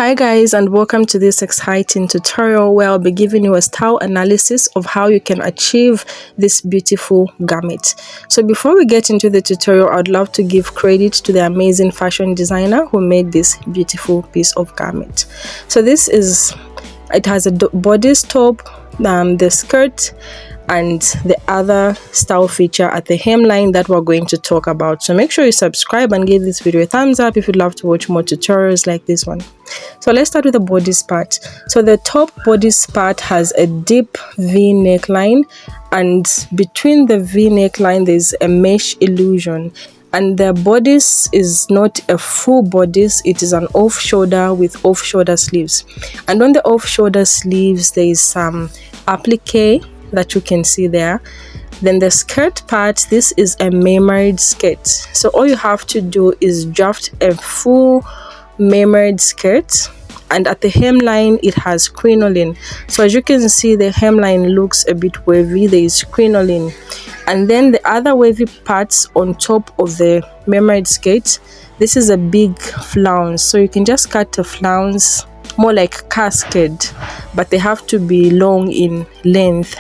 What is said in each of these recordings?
Hi guys, and welcome to this exciting tutorial where I'll be giving you a style analysis of how you can achieve this beautiful garment. So before we get into the tutorial, I'd love to give credit to the amazing fashion designer who made this beautiful piece of garment. So it has a bodice top, the skirt, and the other style feature at the hemline that we're going to talk about. So make sure you subscribe and give this video a thumbs up if you'd love to watch more tutorials like this one. So let's start with the bodice part. So the top bodice part has a deep V neckline, and between the V neckline there's a mesh illusion. And the bodice is not a full bodice, it is an off shoulder with off shoulder sleeves. And on the off shoulder sleeves there is some applique that you can see there. Then the skirt part, this is a mermaid skirt. So all you have to do is draft a full mermaid skirt, and at the hemline it has crinoline. So as you can see, the hemline looks a bit wavy, there is crinoline. And then the other wavy parts on top of the mermaid skirt, this is a big flounce. So you can just cut a flounce, more like cascade, but they have to be long in length.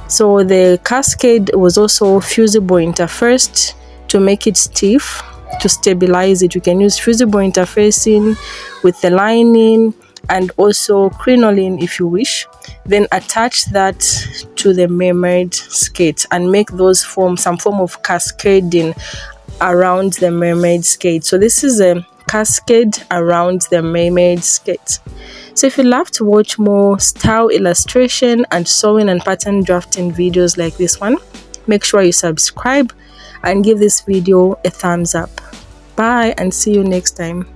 So the cascade was also fusible interfaced to make it stiff, to stabilize it. You can use fusible interfacing with the lining and also crinoline if you wish. Then attach that to the mermaid skirt and make those form some form of cascading around the mermaid skirt. So this is a cascade around the mermaid skirt. So if you'd love to watch more style illustration and sewing and pattern drafting videos like this one, make sure you subscribe and give this video a thumbs up. Bye and see you next time.